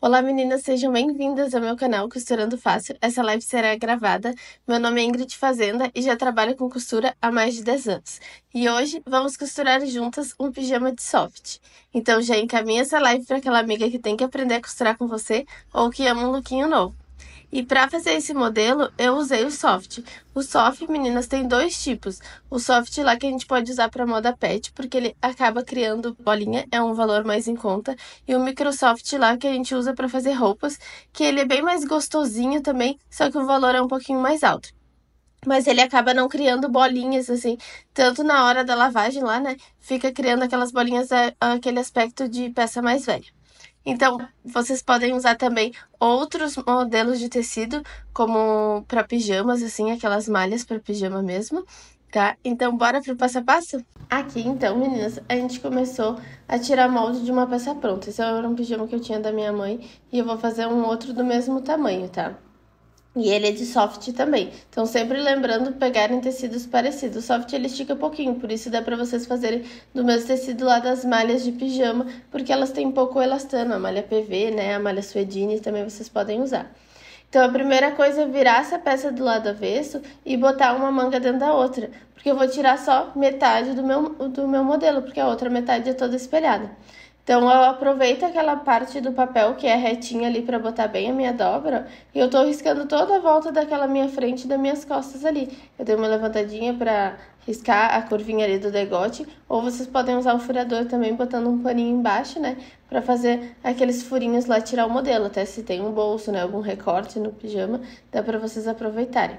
Olá meninas, sejam bem-vindas ao meu canal Costurando Fácil. Essa live será gravada. Meu nome é Ingrid Fazenda e já trabalho com costura há mais de 10 anos. E hoje vamos costurar juntas um pijama de soft. Então já encaminha essa live para aquela amiga que tem que aprender a costurar com você ou que ama um lookinho novo. E para fazer esse modelo, eu usei o soft. O soft, meninas, tem dois tipos. O soft lá que a gente pode usar para moda pet, porque ele acaba criando bolinha, é um valor mais em conta. E o Microsoft lá que a gente usa para fazer roupas, que ele é bem mais gostosinho também, só que o valor é um pouquinho mais alto. Mas ele acaba não criando bolinhas, assim, tanto na hora da lavagem lá, né? Fica criando aquelas bolinhas, aquele aspecto de peça mais velha. Então, vocês podem usar também outros modelos de tecido, como para pijamas, assim, aquelas malhas para pijama mesmo, tá? Então, bora pro passo a passo? Aqui, então, meninas, a gente começou a tirar molde de uma peça pronta. Esse era um pijama que eu tinha da minha mãe e eu vou fazer um outro do mesmo tamanho, tá? E ele é de soft também. Então, sempre lembrando pegarem tecidos parecidos. O soft ele estica pouquinho, por isso dá pra vocês fazerem do mesmo tecido lá das malhas de pijama, porque elas têm pouco elastano, a malha PV, né, a malha suedine também vocês podem usar. Então, a primeira coisa é virar essa peça do lado avesso e botar uma manga dentro da outra, porque eu vou tirar só metade do meu modelo, porque a outra metade é toda espelhada. Então, eu aproveito aquela parte do papel que é retinha ali para botar bem a minha dobra e eu tô riscando toda a volta daquela minha frente e das minhas costas ali. Eu dei uma levantadinha para riscar a curvinha ali do degote, ou vocês podem usar o furador também botando um paninho embaixo, né, para fazer aqueles furinhos lá, tirar o modelo, até se tem um bolso, né, algum recorte no pijama, dá para vocês aproveitarem.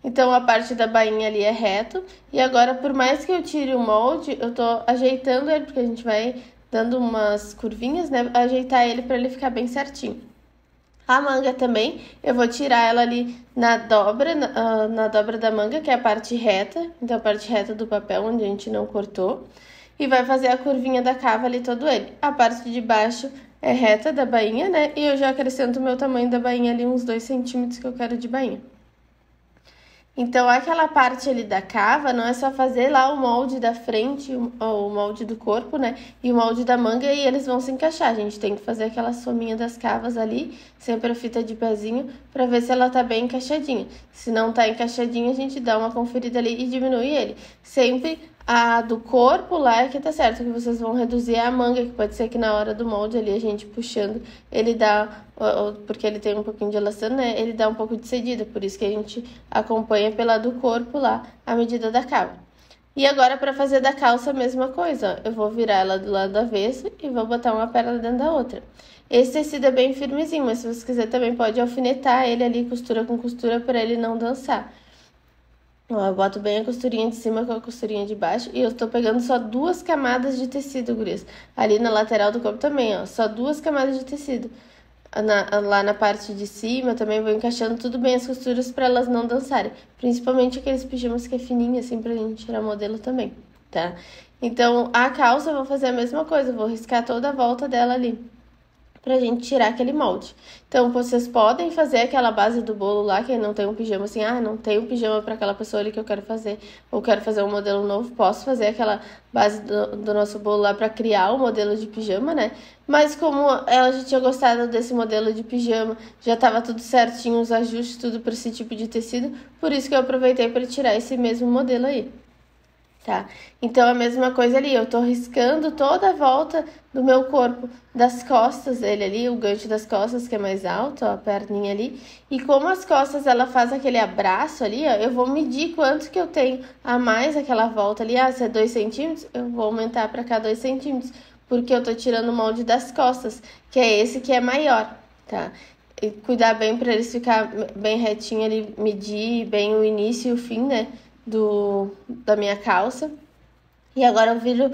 Então, a parte da bainha ali é reto. E agora, por mais que eu tire o molde, eu tô ajeitando ele, porque a gente vai dando umas curvinhas, né? Ajeitar ele para ele ficar bem certinho. A manga também, eu vou tirar ela ali na dobra da manga, que é a parte reta. Então, a parte reta do papel, onde a gente não cortou. E vai fazer a curvinha da cava ali todo ele. A parte de baixo é reta da bainha, né? E eu já acrescento o meu tamanho da bainha ali, uns 2 centímetros que eu quero de bainha. Então, aquela parte ali da cava, não é só fazer lá o molde da frente, o molde do corpo, né? E o molde da manga e eles vão se encaixar. A gente tem que fazer aquela sominha das cavas ali, sempre a fita de pezinho, pra ver se ela tá bem encaixadinha. Se não tá encaixadinha, a gente dá uma conferida ali e diminui ele. Sempre a do corpo lá é que tá certo, que vocês vão reduzir a manga, que pode ser que na hora do molde ali, a gente puxando, ele dá, porque ele tem um pouquinho de elastano, né? Ele dá um pouco de cedida, por isso que a gente acompanha pela do corpo lá, a medida da cava. E agora, para fazer da calça, a mesma coisa, ó. Eu vou virar ela do lado avesso e vou botar uma perna dentro da outra. Esse tecido é bem firmezinho, mas se você quiser também pode alfinetar ele ali, costura com costura, para ele não dançar. Ó, eu boto bem a costurinha de cima com a costurinha de baixo e eu tô pegando só 2 camadas de tecido, gurias. Ali na lateral do corpo também, ó, só 2 camadas de tecido. Lá na parte de cima eu também vou encaixando tudo bem as costuras para elas não dançarem. Principalmente aqueles pijamas que é fininho, assim, pra gente tirar modelo também, tá? Então, a calça eu vou fazer a mesma coisa, eu vou riscar toda a volta dela ali, pra gente tirar aquele molde. Então, vocês podem fazer aquela base do bolo lá, quem não tem um pijama assim, não tem um pijama para aquela pessoa ali que eu quero fazer, ou quero fazer um modelo novo, posso fazer aquela base do nosso bolo lá para criar o modelo de pijama, né? Mas como ela já tinha gostado desse modelo de pijama, já tava tudo certinho, os ajustes, tudo para esse tipo de tecido, por isso que eu aproveitei para tirar esse mesmo modelo aí. Tá? Então, a mesma coisa ali, eu tô riscando toda a volta do meu corpo, das costas dele ali, o gancho das costas que é mais alto, ó, a perninha ali. E como as costas, ela faz aquele abraço ali, ó, eu vou medir quanto que eu tenho a mais aquela volta ali. Se é 2 centímetros, eu vou aumentar para cá 2 centímetros, porque eu tô tirando o molde das costas, que é esse que é maior, tá? E cuidar bem para eles ficar bem retinho ali, medir bem o início e o fim, né? Da minha calça. E agora eu viro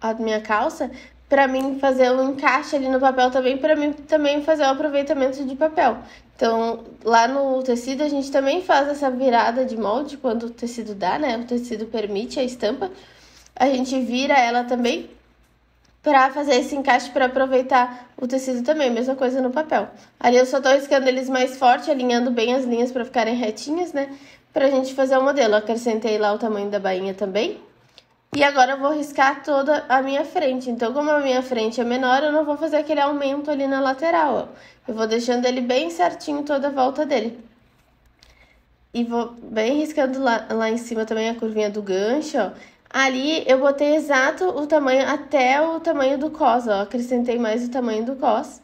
a minha calça para mim fazer um encaixe ali no papel também, para mim também fazer o aproveitamento de papel. Então, lá no tecido a gente também faz essa virada de molde quando o tecido dá, né? O tecido permite a estampa. A gente vira ela também para fazer esse encaixe para aproveitar o tecido também, mesma coisa no papel. Ali eu só tô riscando eles mais forte, alinhando bem as linhas para ficarem retinhas, né? Pra gente fazer o modelo. Eu acrescentei lá o tamanho da bainha também. E agora eu vou riscar toda a minha frente. Então, como a minha frente é menor, eu não vou fazer aquele aumento ali na lateral, ó. Eu vou deixando ele bem certinho toda a volta dele. E vou bem riscando lá em cima também a curvinha do gancho, ó. Ali eu botei exato o tamanho, até o tamanho do cos, ó. Acrescentei mais o tamanho do cos.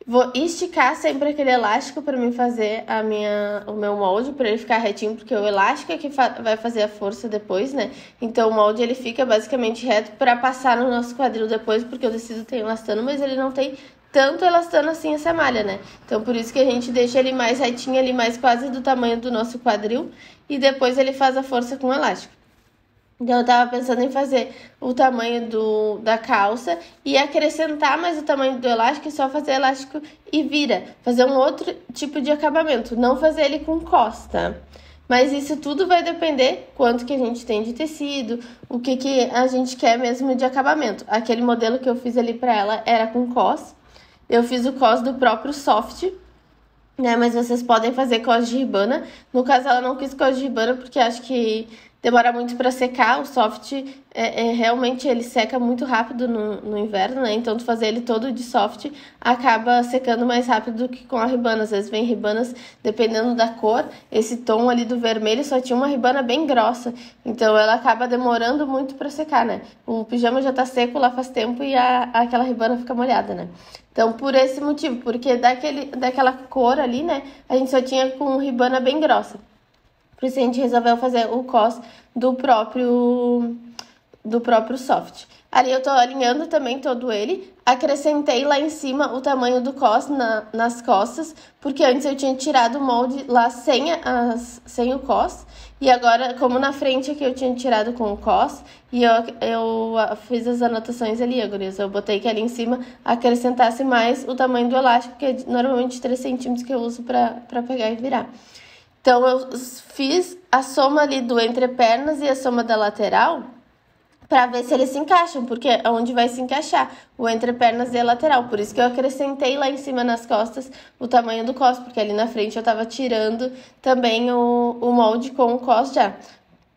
Vou esticar sempre aquele elástico para mim fazer o meu molde, para ele ficar retinho, porque o elástico é que vai fazer a força depois, né? Então o molde ele fica basicamente reto para passar no nosso quadril depois, porque o tecido tem elastano, mas ele não tem tanto elastano assim essa malha, né? Então por isso que a gente deixa ele mais retinho ali, mais quase do tamanho do nosso quadril, e depois ele faz a força com o elástico. Então, eu tava pensando em fazer o tamanho da calça e acrescentar mais o tamanho do elástico e só fazer elástico e vira. Fazer um outro tipo de acabamento, não fazer ele com costa. Mas isso tudo vai depender quanto que a gente tem de tecido, o que a gente quer mesmo de acabamento. Aquele modelo que eu fiz ali pra ela era com cos. Eu fiz o cos do próprio soft, né? Mas vocês podem fazer cos de ribana. No caso, ela não quis cos de ribana porque acho que demora muito para secar. O soft realmente ele seca muito rápido no inverno, né? Então, tu fazer ele todo de soft acaba secando mais rápido do que com a ribana. Às vezes vem ribanas, dependendo da cor, esse tom ali do vermelho só tinha uma ribana bem grossa. Então, ela acaba demorando muito para secar, né? O pijama já tá seco lá faz tempo e aquela ribana fica molhada, né? Então, por esse motivo, porque daquela cor ali, né, a gente só tinha com ribana bem grossa. Por isso a gente resolveu fazer o cos do próprio soft. Ali eu tô alinhando também todo ele. Acrescentei lá em cima o tamanho do cos nas costas, porque antes eu tinha tirado o molde lá sem o cos. E agora, como na frente aqui eu tinha tirado com o cos, e eu fiz as anotações ali, gurias. Eu botei que ali em cima acrescentasse mais o tamanho do elástico, que é normalmente 3 centímetros que eu uso pra pegar e virar. Então, eu fiz a soma ali do entrepernas e a soma da lateral para ver se eles se encaixam, porque é onde vai se encaixar o entrepernas e a lateral. Por isso que eu acrescentei lá em cima nas costas o tamanho do cos, porque ali na frente eu tava tirando também o molde com o cos já.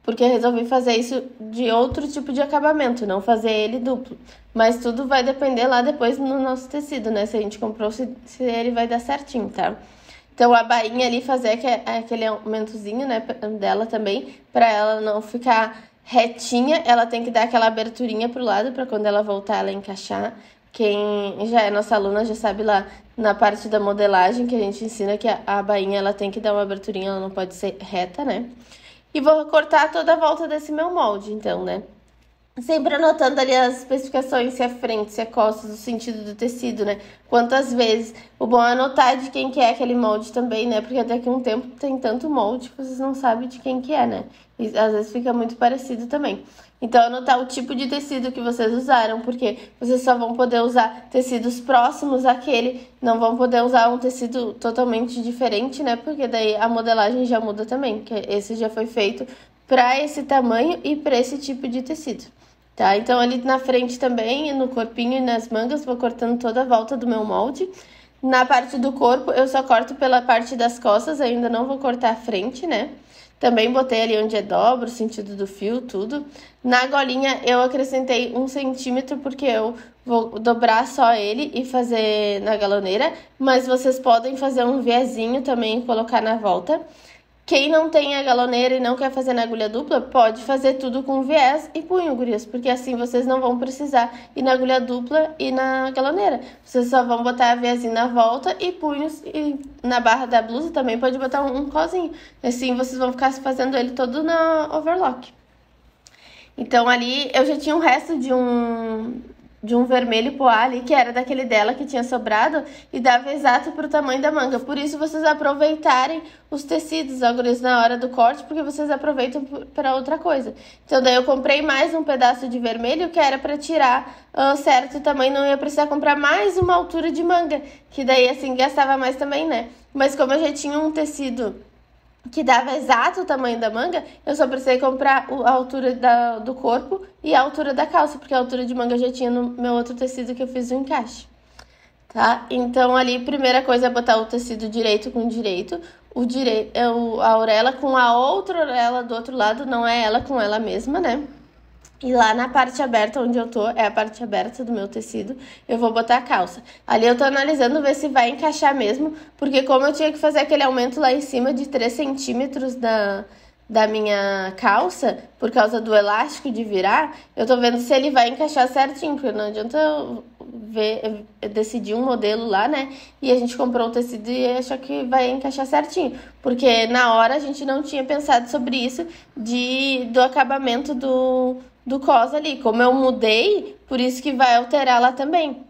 Porque eu resolvi fazer isso de outro tipo de acabamento, não fazer ele duplo. Mas tudo vai depender lá depois no nosso tecido, né? Se a gente comprou, se ele vai dar certinho, tá? Então, a bainha ali, fazer aquele aumentozinho, né, dela também, para ela não ficar retinha, ela tem que dar aquela aberturinha pro lado, para quando ela voltar, ela encaixar. Quem já é nossa aluna já sabe lá na parte da modelagem que a gente ensina que a bainha, ela tem que dar uma aberturinha, ela não pode ser reta, né? E vou cortar toda a volta desse meu molde, então, né? Sempre anotando ali as especificações, se é frente, se é costas, o sentido do tecido, né? Quantas vezes. O bom é anotar de quem que é aquele molde também, né? Porque daqui a um tempo tem tanto molde que vocês não sabem de quem que é, né? E às vezes fica muito parecido também. Então, anotar o tipo de tecido que vocês usaram, porque vocês só vão poder usar tecidos próximos àquele, não vão poder usar um tecido totalmente diferente, né? Porque daí a modelagem já muda também, que esse já foi feito para esse tamanho e para esse tipo de tecido. Tá? Então, ali na frente também, no corpinho e nas mangas, vou cortando toda a volta do meu molde. Na parte do corpo, eu só corto pela parte das costas, ainda não vou cortar a frente, né? Também botei ali onde é dobra, o sentido do fio, tudo. Na golinha, eu acrescentei 1 centímetro, porque eu vou dobrar só ele e fazer na galoneira. Mas vocês podem fazer um viezinho também e colocar na volta. Quem não tem a galoneira e não quer fazer na agulha dupla, pode fazer tudo com viés e punho, gurias, porque assim vocês não vão precisar ir na agulha dupla e na galoneira. Vocês só vão botar a viézinho na volta e punhos, e na barra da blusa também pode botar um cozinho. Assim vocês vão ficar fazendo ele todo na overlock. Então ali eu já tinha um resto de um vermelho poá ali, que era daquele dela que tinha sobrado, e dava exato pro tamanho da manga. Por isso, vocês aproveitarem os tecidos, agora na hora do corte, porque vocês aproveitam para outra coisa. Então, daí eu comprei mais um pedaço de vermelho, que era para tirar certo tamanho, não ia precisar comprar mais uma altura de manga, que daí, assim, gastava mais também, né? Mas como eu já tinha um tecido que dava exato o tamanho da manga, eu só precisei comprar a altura do corpo e a altura da calça, porque a altura de manga eu já tinha no meu outro tecido que eu fiz o encaixe, tá? Então, ali, primeira coisa é botar o tecido direito com direito, a orelha com a outra orelha do outro lado, não é ela com ela mesma, né? E lá na parte aberta onde eu tô, é a parte aberta do meu tecido, eu vou botar a calça. Ali eu tô analisando ver se vai encaixar mesmo, porque como eu tinha que fazer aquele aumento lá em cima de 3 centímetros da minha calça, por causa do elástico de virar, eu tô vendo se ele vai encaixar certinho, porque não adianta eu decidir um modelo lá, né? E a gente comprou o tecido e achar que vai encaixar certinho. Porque na hora a gente não tinha pensado sobre isso do acabamento do cos ali. Como eu mudei, por isso que vai alterar lá também.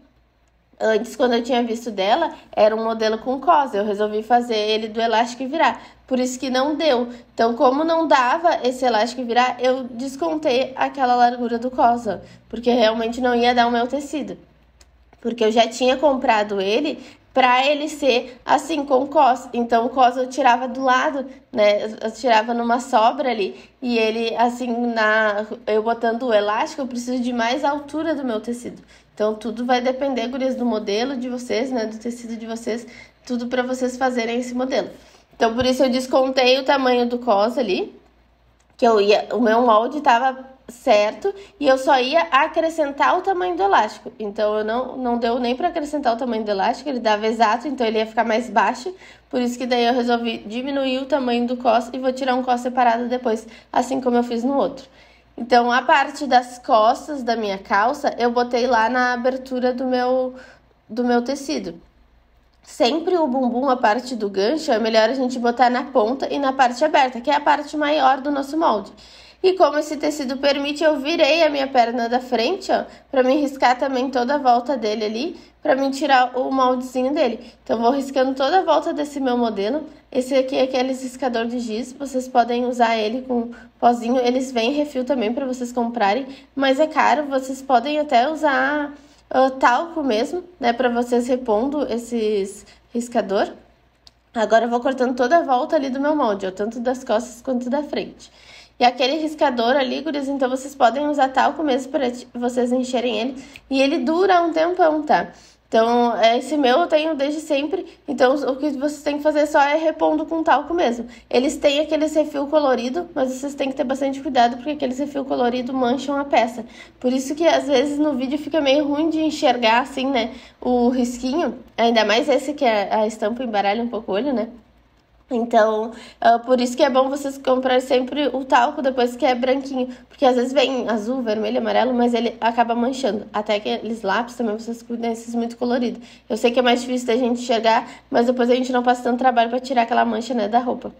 Antes, quando eu tinha visto dela, era um modelo com cos. Eu resolvi fazer ele do elástico e virar. Por isso que não deu. Então, como não dava esse elástico e virar, eu descontei aquela largura do cos, ó, porque realmente não ia dar o meu tecido. Porque eu já tinha comprado ele para ele ser assim com cos. Então o cos eu tirava do lado, né? Eu tirava numa sobra ali e ele assim eu botando o elástico, eu preciso de mais altura do meu tecido. Então tudo vai depender, gurias, do modelo de vocês, né, do tecido de vocês, tudo para vocês fazerem esse modelo. Então por isso eu descontei o tamanho do cos ali, que o meu molde estava certo e eu só ia acrescentar o tamanho do elástico. Então eu não deu nem para acrescentar o tamanho do elástico, ele dava exato, então ele ia ficar mais baixo. Por isso que daí eu resolvi diminuir o tamanho do cos e vou tirar um cos separado depois, assim como eu fiz no outro. Então a parte das costas da minha calça eu botei lá na abertura do meu tecido. Sempre o bumbum, a parte do gancho, é melhor a gente botar na ponta e na parte aberta, que é a parte maior do nosso molde. E como esse tecido permite, eu virei a minha perna da frente, ó, pra me riscar também toda a volta dele ali, pra me tirar o moldezinho dele. Então, vou riscando toda a volta desse meu modelo. Esse aqui é aquele riscador de giz, vocês podem usar ele com pozinho. Eles vêm refil também pra vocês comprarem, mas é caro, vocês podem até usar talco mesmo, né, pra vocês repondo esses riscador. Agora eu vou cortando toda a volta ali do meu molde, ó, tanto das costas quanto da frente. E aquele riscador ali, gurias, então vocês podem usar talco mesmo para vocês encherem ele. E ele dura um tempão, tá? Então, esse meu eu tenho desde sempre. Então, o que vocês têm que fazer só é repondo com talco mesmo. Eles têm aqueles refil colorido, mas vocês têm que ter bastante cuidado, porque aqueles refil colorido mancham a peça. Por isso que, às vezes, no vídeo fica meio ruim de enxergar, assim, né? O risquinho. Ainda mais esse que a estampa embaralha um pouco o olho, né? Então, por isso que é bom vocês comprarem sempre o talco depois que é branquinho. Porque às vezes vem azul, vermelho, amarelo, mas ele acaba manchando. Até aqueles lápis também vocês cuidem desses muito coloridos. Eu sei que é mais difícil da gente enxergar, mas depois a gente não passa tanto trabalho para tirar aquela mancha, né, da roupa.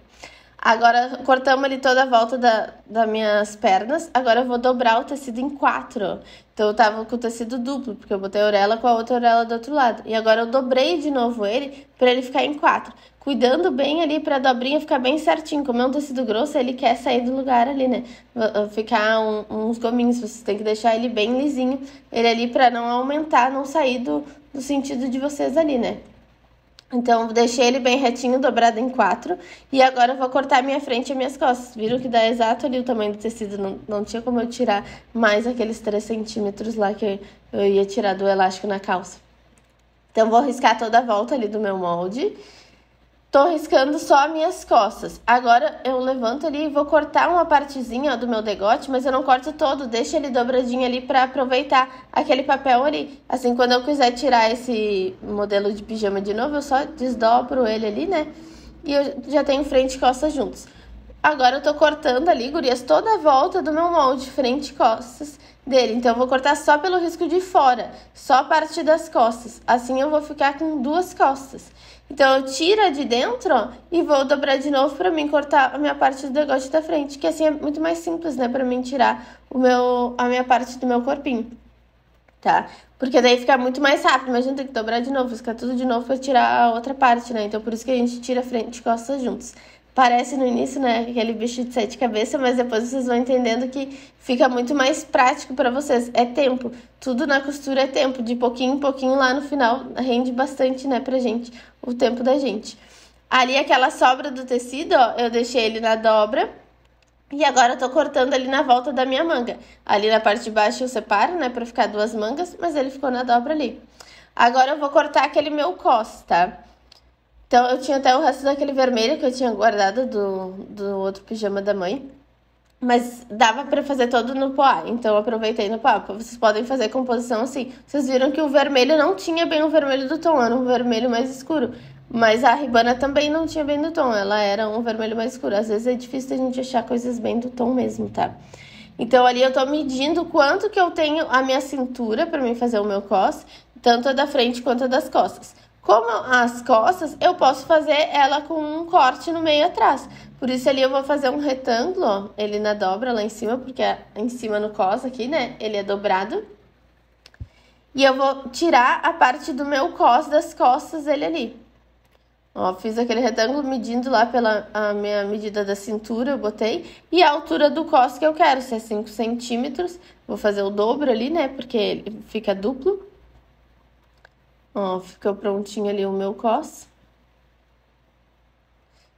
Agora, cortamos ali toda a volta das minhas pernas. Agora eu vou dobrar o tecido em 4. Então, eu tava com o tecido duplo, porque eu botei a orelha com a outra orelha do outro lado. E agora eu dobrei de novo ele, para ele ficar em 4. Cuidando bem ali pra dobrinha ficar bem certinho. Como é um tecido grosso, ele quer sair do lugar ali, né? Ficar uns gominhos. Vocês têm que deixar ele bem lisinho. Ele ali pra não aumentar, não sair do sentido de vocês ali, né? Então, deixei ele bem retinho, dobrado em 4. E agora eu vou cortar a minha frente e as minhas costas. Viram que dá exato ali o tamanho do tecido. Não tinha como eu tirar mais aqueles 3 centímetros lá que eu ia tirar do elástico na calça. Então, vou riscar toda a volta ali do meu molde. Tô riscando só as minhas costas. Agora eu levanto ali e vou cortar uma partezinha, ó, do meu degote, mas eu não corto todo, deixo ele dobradinho ali pra aproveitar aquele papel ali. Assim, quando eu quiser tirar esse modelo de pijama de novo, eu só desdobro ele ali, né? E eu já tenho frente e costas juntos. Agora eu tô cortando ali, gurias, toda a volta do meu molde, frente e costas dele. Então eu vou cortar só pelo risco de fora, só a parte das costas. Assim eu vou ficar com 2 costas. Então eu tiro a de dentro, ó, e vou dobrar de novo pra mim cortar a minha parte do degote da frente, que assim é muito mais simples, né, pra mim tirar a minha parte do meu corpinho, tá? Porque daí fica muito mais rápido, mas a gente tem que dobrar de novo, ficar tudo de novo pra tirar a outra parte, né? Então por isso que a gente tira frente e costas juntos. Parece no início, né, aquele bicho de 7 cabeças, mas depois vocês vão entendendo que fica muito mais prático pra vocês. É tempo. Tudo na costura é tempo. De pouquinho em pouquinho lá no final rende bastante, né, pra gente, o tempo da gente. Ali aquela sobra do tecido, ó, eu deixei ele na dobra. E agora eu tô cortando ali na volta da minha manga. Ali na parte de baixo eu separo, né, pra ficar 2 mangas, mas ele ficou na dobra ali. Agora eu vou cortar aquele meu cos, tá? Então, eu tinha até o resto daquele vermelho que eu tinha guardado do outro pijama da mãe. Mas dava pra fazer todo no poá, então eu aproveitei no poá. Vocês podem fazer composição assim. Vocês viram que o vermelho não tinha bem o vermelho do tom, era um vermelho mais escuro. Mas a ribana também não tinha bem do tom, ela era um vermelho mais escuro. Às vezes é difícil a gente achar coisas bem do tom mesmo, tá? Então ali eu tô medindo quanto que eu tenho a minha cintura pra mim fazer o meu cos, tanto a da frente quanto a das costas. Como as costas, eu posso fazer ela com um corte no meio atrás. Por isso ali eu vou fazer um retângulo, ó, ele na dobra lá em cima, porque em cima no cos aqui, né, ele é dobrado. E eu vou tirar a parte do meu cos das costas dele ali. Ó, fiz aquele retângulo medindo lá pela a minha medida da cintura, eu botei. E a altura do cos que eu quero, se é 5 centímetros. Vou fazer o dobro ali, né, porque ele fica duplo. Ó, ficou prontinho ali o meu cos.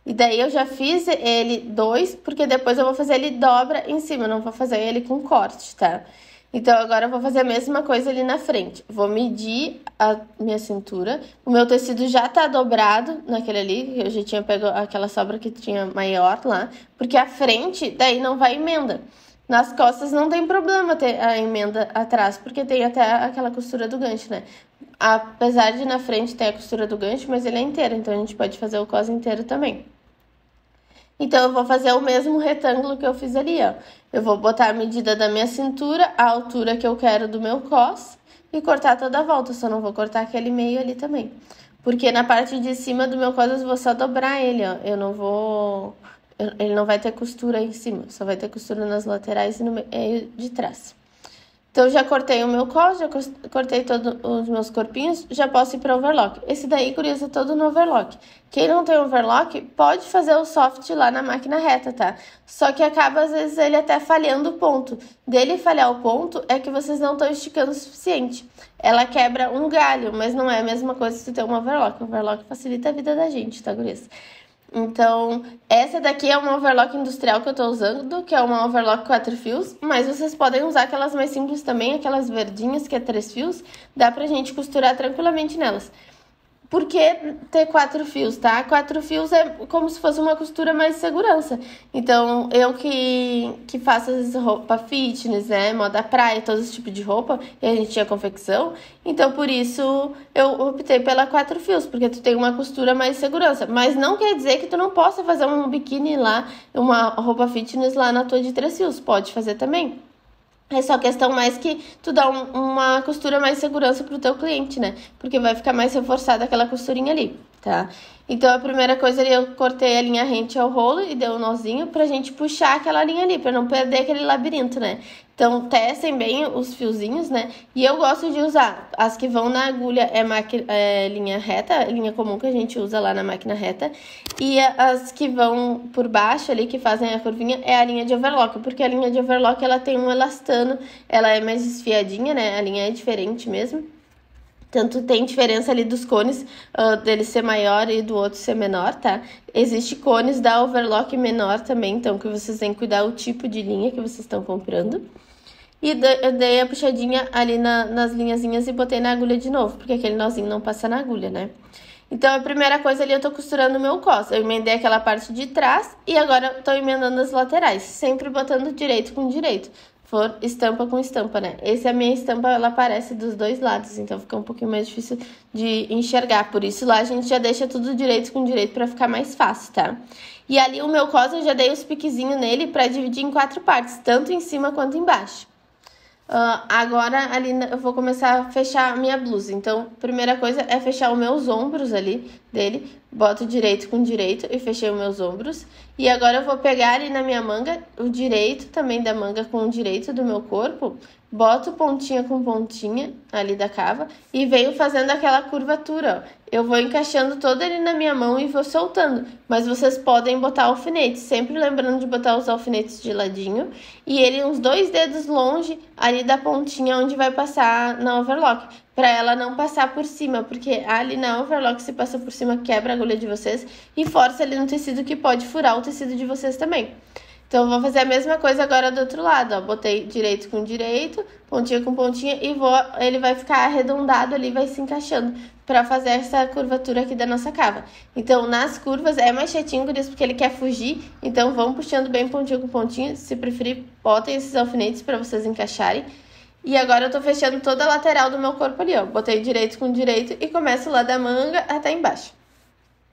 E daí eu já fiz ele 2, porque depois eu vou fazer ele dobra em cima, não vou fazer ele com corte, tá? Então agora eu vou fazer a mesma coisa ali na frente. Vou medir a minha cintura. O meu tecido já tá dobrado naquele ali, eu já tinha pego aquela sobra que tinha maior lá, porque a frente daí não vai emenda. Nas costas não tem problema ter a emenda atrás, porque tem até aquela costura do gancho, né? Apesar de na frente ter a costura do gancho, mas ele é inteiro, então a gente pode fazer o cos inteiro também. Então, eu vou fazer o mesmo retângulo que eu fiz ali, ó. Eu vou botar a medida da minha cintura, a altura que eu quero do meu cos e cortar toda a volta. Só não vou cortar aquele meio ali também. Porque na parte de cima do meu cos eu vou só dobrar ele, ó. Eu não vou... Ele não vai ter costura aí em cima, só vai ter costura nas laterais e no meio de trás. Então, já cortei o meu cos, já cortei todos os meus corpinhos, já posso ir para o overlock. Esse daí, curioso, é todo no overlock. Quem não tem overlock, pode fazer o soft lá na máquina reta, tá? Só que acaba, às vezes, ele até falhando o ponto. Dele falhar o ponto é que vocês não estão esticando o suficiente. Ela quebra um galho, mas não é a mesma coisa se tu ter um overlock. O overlock facilita a vida da gente, tá, gurias? Então, essa daqui é uma overlock industrial que eu tô usando, que é uma overlock 4 fios, mas vocês podem usar aquelas mais simples também, aquelas verdinhas que é 3 fios, dá pra gente costurar tranquilamente nelas. Por que ter 4 fios, tá? 4 fios é como se fosse uma costura mais segurança. Então, eu que faço às vezes roupa fitness, né? Moda praia, todo esse tipo de roupa, e a gente tinha confecção. Então, por isso, eu optei pela 4 fios, porque tu tem uma costura mais segurança. Mas não quer dizer que tu não possa fazer um biquíni lá, uma roupa fitness lá na tua de 3 fios. Pode fazer também. É só questão mais que tu dá uma costura mais segurança pro teu cliente, né? Porque vai ficar mais reforçada aquela costurinha ali, tá? Então, a primeira coisa ali, eu cortei a linha rente ao rolo e dei um nozinho pra gente puxar aquela linha ali, pra não perder aquele labirinto, né? Então, testem bem os fiozinhos, né? E eu gosto de usar as que vão na agulha, é linha reta, linha comum que a gente usa lá na máquina reta. E as que vão por baixo ali, que fazem a curvinha, é a linha de overlock. Porque a linha de overlock, ela tem um elastano, ela é mais esfiadinha, né? A linha é diferente mesmo. Tanto tem diferença ali dos cones, dele ser maior e do outro ser menor, tá? Existe cones da overlock menor também, então que vocês têm que cuidar o tipo de linha que vocês estão comprando. E eu dei a puxadinha ali nas linhazinhas e botei na agulha de novo, porque aquele nozinho não passa na agulha, né? Então, a primeira coisa ali, eu tô costurando o meu cos. Eu emendei aquela parte de trás e agora eu tô emendando as laterais, sempre botando direito com direito. For estampa com estampa, né? Essa é a minha estampa, ela aparece dos dois lados, então fica um pouquinho mais difícil de enxergar. Por isso, lá a gente já deixa tudo direito com direito pra ficar mais fácil, tá? E ali o meu cos, eu já dei os piquezinhos nele pra dividir em 4 partes, tanto em cima quanto embaixo. Agora, ali eu vou começar a fechar a minha blusa. Então, primeira coisa é fechar os meus ombros ali dele. Boto direito com direito e fechei os meus ombros. E agora eu vou pegar ali na minha manga, o direito também da manga com o direito do meu corpo. Boto pontinha com pontinha ali da cava e venho fazendo aquela curvatura, ó. Eu vou encaixando todo ele na minha mão e vou soltando. Mas vocês podem botar alfinete, sempre lembrando de botar os alfinetes de ladinho. E ele uns 2 dedos longe ali da pontinha onde vai passar na overlock. Pra ela não passar por cima, porque ali na overlock, se passa por cima, quebra a agulha de vocês e força ali no tecido que pode furar o tecido de vocês também. Então, eu vou fazer a mesma coisa agora do outro lado, ó. Botei direito com direito, pontinha com pontinha e ele vai ficar arredondado ali, vai se encaixando, para fazer essa curvatura aqui da nossa cava. Então, nas curvas é mais chatinho, gurias, porque ele quer fugir. Então, vão puxando bem pontinho com pontinho. Se preferir, botem esses alfinetes para vocês encaixarem. E agora eu tô fechando toda a lateral do meu corpo ali, ó. Botei direito com direito e começo lá da manga até embaixo,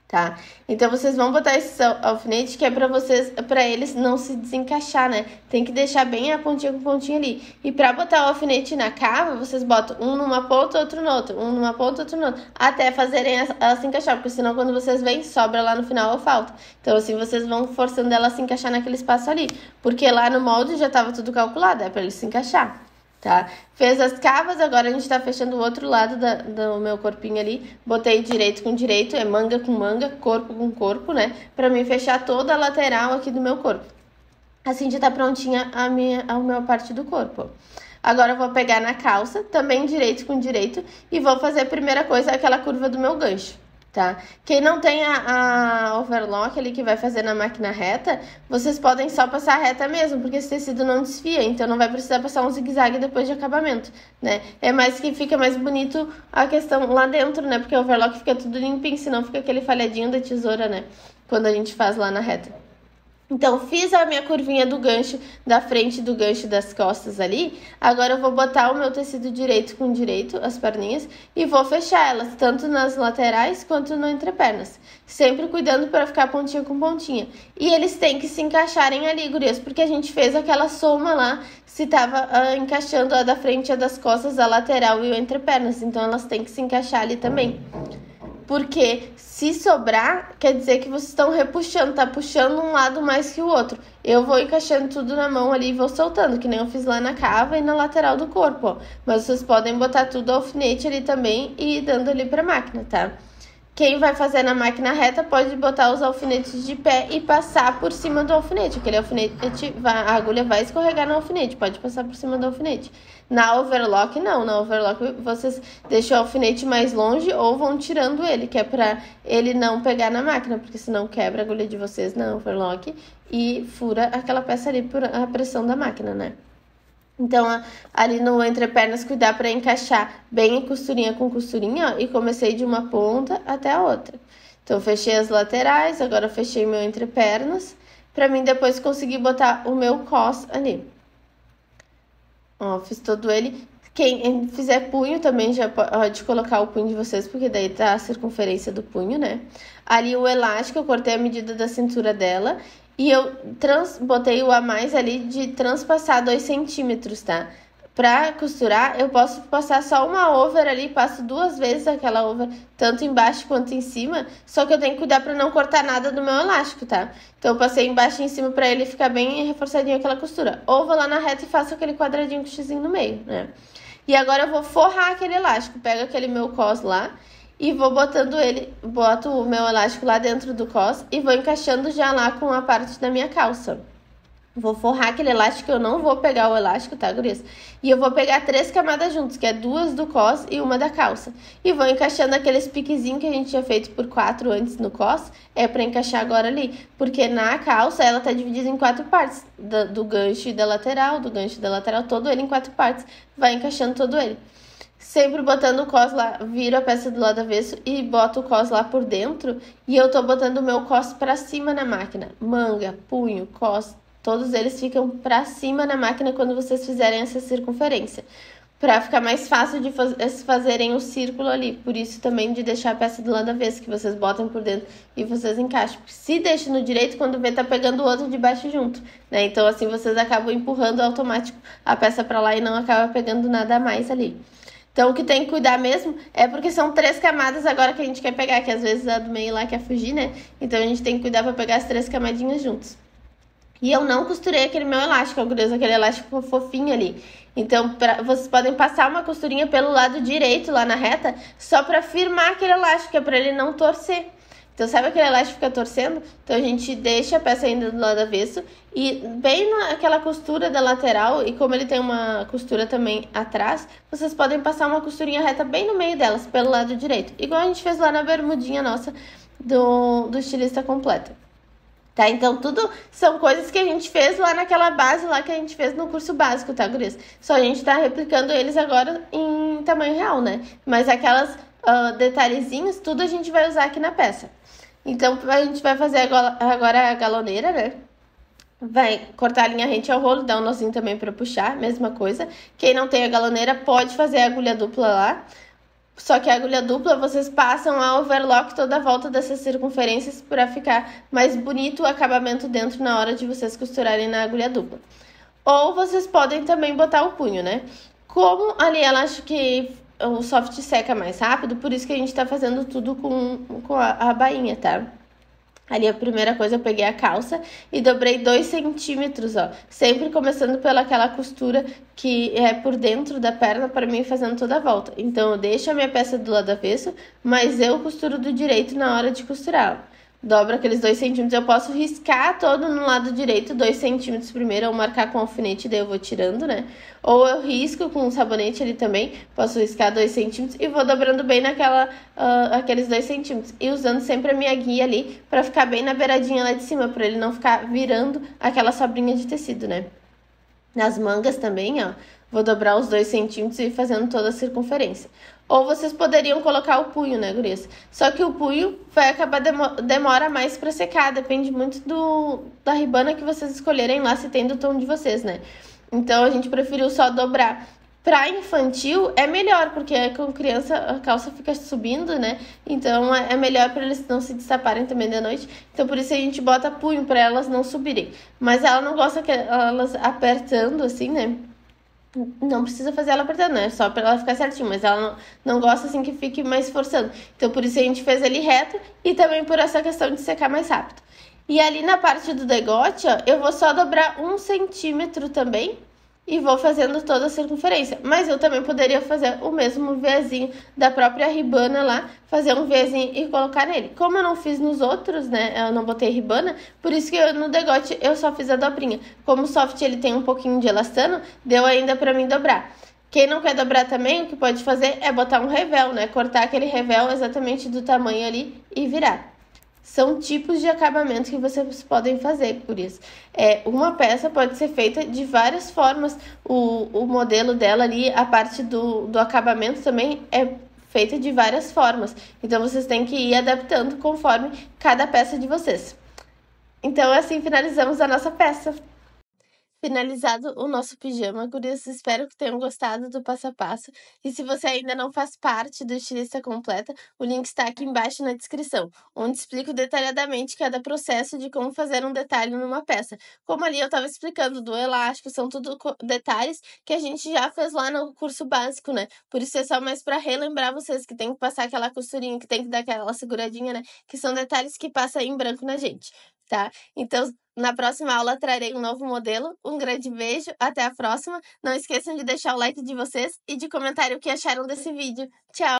tá? Então, vocês vão botar esses alfinetes que é pra eles não se desencaixar, né? Tem que deixar bem a pontinha com pontinha ali. E pra botar o alfinete na cava, vocês botam um numa ponta, outro no outro, um numa ponta, outro no outro, até fazerem ela se encaixar, porque senão quando vocês vêm, sobra lá no final ou falta. Então, assim, vocês vão forçando ela a se encaixar naquele espaço ali, porque lá no molde já tava tudo calculado, é pra ele se encaixar. Tá? Fez as cavas, agora a gente tá fechando o outro lado do meu corpinho ali. Botei direito com direito, é manga com manga, corpo com corpo, né? Pra mim fechar toda a lateral aqui do meu corpo. Assim já tá prontinha a minha parte do corpo. Agora eu vou pegar na calça, também direito com direito, e vou fazer a primeira coisa, aquela curva do meu gancho. Tá? Quem não tem a overlock ali que vai fazer na máquina reta, vocês podem só passar reta mesmo, porque esse tecido não desfia, então não vai precisar passar um zigue-zague depois de acabamento, né? É mais que fica mais bonito a questão lá dentro, né? Porque o overlock fica tudo limpinho, senão fica aquele falhadinho da tesoura, né? Quando a gente faz lá na reta. Então, fiz a minha curvinha do gancho, da frente do gancho das costas ali. Agora eu vou botar o meu tecido direito com direito, as perninhas, e vou fechar elas, tanto nas laterais quanto no entrepernas. Sempre cuidando para ficar pontinha com pontinha. E eles têm que se encaixarem ali, gurias, porque a gente fez aquela soma lá, se tava encaixando a da frente, a das costas, a lateral e o entrepernas. Então, elas têm que se encaixar ali também. Porque se sobrar, quer dizer que vocês estão repuxando, tá puxando um lado mais que o outro. Eu vou encaixando tudo na mão ali e vou soltando, que nem eu fiz lá na cava e na lateral do corpo, ó. Mas vocês podem botar tudo alfinete ali também e ir dando ali pra máquina, tá? Quem vai fazer na máquina reta pode botar os alfinetes de pé e passar por cima do alfinete. Aquele alfinete, a agulha vai escorregar no alfinete, pode passar por cima do alfinete. Na overlock, não. Na overlock, vocês deixam o alfinete mais longe ou vão tirando ele, que é pra ele não pegar na máquina, porque senão quebra a agulha de vocês na overlock e fura aquela peça ali por a pressão da máquina, né? Então, ali no entrepernas, cuidar para encaixar bem costurinha com costurinha, ó, e comecei de uma ponta até a outra. Então, fechei as laterais, agora fechei meu entrepernas, para mim depois conseguir botar o meu cos ali. Ó, fiz todo ele. Quem fizer punho também já pode colocar o punho de vocês, porque daí tá a circunferência do punho, né? Ali o elástico, eu cortei a medida da cintura dela. E eu botei o a mais ali de transpassar 2 centímetros, tá? Pra costurar, eu posso passar só uma over ali, passo 2 vezes aquela over, tanto embaixo quanto em cima, só que eu tenho que cuidar pra não cortar nada do meu elástico, tá? Então, eu passei embaixo e em cima pra ele ficar bem reforçadinho aquela costura. Ou vou lá na reta e faço aquele quadradinho com xizinho no meio, né? E agora eu vou forrar aquele elástico, pego aquele meu cos lá, e vou botando ele, boto o meu elástico lá dentro do cos e vou encaixando já lá com a parte da minha calça. Vou forrar aquele elástico, eu não vou pegar o elástico, tá, gurias? E eu vou pegar 3 camadas juntos, que é 2 do cos e uma da calça. E vou encaixando aqueles piquezinhos que a gente tinha feito por 4 antes no cos, é pra encaixar agora ali. Porque na calça, ela tá dividida em 4 partes, do gancho e da lateral, todo ele em 4 partes. Vai encaixando todo ele. Sempre botando o cos lá, viro a peça do lado avesso e boto o cos lá por dentro. E eu tô botando o meu cos pra cima na máquina. Manga, punho, cos, todos eles ficam pra cima na máquina quando vocês fizerem essa circunferência. Pra ficar mais fácil de fazerem o círculo ali. Por isso também de deixar a peça do lado avesso, que vocês botam por dentro e vocês encaixam. Se deixa no direito, quando vê, tá pegando o outro de baixo junto, né? Então assim vocês acabam empurrando automático a peça pra lá e não acaba pegando nada a mais ali. Então, o que tem que cuidar mesmo é porque são 3 camadas agora que a gente quer pegar, que às vezes a do meio lá quer fugir, né? Então, a gente tem que cuidar pra pegar as 3 camadinhas juntos. E eu não costurei aquele meu elástico, aquele elástico fofinho ali. Então, vocês podem passar uma costurinha pelo lado direito lá na reta, só pra firmar aquele elástico, que é pra ele não torcer. Então, sabe aquele elástico que fica torcendo? Então, a gente deixa a peça ainda do lado avesso e bem naquela costura da lateral, e como ele tem uma costura também atrás, vocês podem passar uma costurinha reta bem no meio delas, pelo lado direito. Igual a gente fez lá na bermudinha nossa do estilista completa. Tá? Então, tudo são coisas que a gente fez lá naquela base lá que a gente fez no curso básico, tá, gurias? Só a gente tá replicando eles agora em tamanho real, né? Mas aquelas detalhezinhos, tudo a gente vai usar aqui na peça. Então, a gente vai fazer agora a galoneira, né? Vai cortar a linha rente ao rolo, dar um nozinho também para puxar, mesma coisa. Quem não tem a galoneira pode fazer a agulha dupla lá. Só que a agulha dupla vocês passam a overlock toda a volta dessas circunferências para ficar mais bonito o acabamento dentro na hora de vocês costurarem na agulha dupla. Ou vocês podem também botar o punho, né? Como ali ela acha que o soft seca mais rápido, por isso que a gente tá fazendo tudo com a bainha, tá? Ali a primeira coisa eu peguei a calça e dobrei 2 centímetros, ó. Sempre começando pelaquela costura que é por dentro da perna para mim fazendo toda a volta. Então eu deixo a minha peça do lado avesso, mas eu costuro do direito na hora de costurar, ó. Dobro aqueles 2 centímetros, eu posso riscar todo no lado direito 2 centímetros primeiro, ou marcar com alfinete, daí eu vou tirando, né? Ou eu risco com um sabonete ali também, posso riscar 2 centímetros e vou dobrando bem aqueles 2 centímetros. E usando sempre a minha guia ali, pra ficar bem na beiradinha lá de cima, pra ele não ficar virando aquela sobrinha de tecido, né? Nas mangas também, ó, vou dobrar os 2 centímetros e ir fazendo toda a circunferência. Ou vocês poderiam colocar o punho, né, gurias? Só que o punho vai acabar demora mais para secar, depende muito da ribana que vocês escolherem lá, se tem do tom de vocês, né? Então a gente preferiu só dobrar. Para infantil é melhor, porque com criança a calça fica subindo, né? Então é melhor para eles não se destaparem também da noite. Então por isso a gente bota punho para elas não subirem. Mas ela não gosta que elas apertando assim, né? Não precisa fazer ela apertando, né? Só pra ela ficar certinho, mas ela não gosta assim que fique mais forçando. Então por isso a gente fez ele reto e também por essa questão de secar mais rápido. E ali na parte do degote, ó, eu vou só dobrar 1 centímetro também e vou fazendo toda a circunferência. Mas eu também poderia fazer o mesmo viésinho da própria ribana lá, fazer um viésinho e colocar nele. Como eu não fiz nos outros, né, eu não botei ribana, por isso que no degote eu só fiz a dobrinha. Como o soft ele tem um pouquinho de elastano, deu ainda pra mim dobrar. Quem não quer dobrar também, o que pode fazer é botar um revel, né, cortar aquele revel exatamente do tamanho ali e virar. São tipos de acabamento que vocês podem fazer, por isso. Uma peça pode ser feita de várias formas. O modelo dela ali, a parte do acabamento também é feita de várias formas. Então, vocês têm que ir adaptando conforme cada peça de vocês. Então, assim finalizamos a nossa peça. Finalizado o nosso pijama, gurias, espero que tenham gostado do passo a passo. E se você ainda não faz parte do Estilista Completa, o link está aqui embaixo na descrição, onde explico detalhadamente cada processo de como fazer um detalhe numa peça. Como ali eu estava explicando do elástico, são tudo detalhes que a gente já fez lá no curso básico, né? Por isso é só mais para relembrar vocês que tem que passar aquela costurinha, que tem que dar aquela seguradinha, né? Que são detalhes que passam em branco na gente, tá? Então, na próxima aula trarei um novo modelo. Um grande beijo, até a próxima. Não esqueçam de deixar o like de vocês e de comentar o que acharam desse vídeo. Tchau!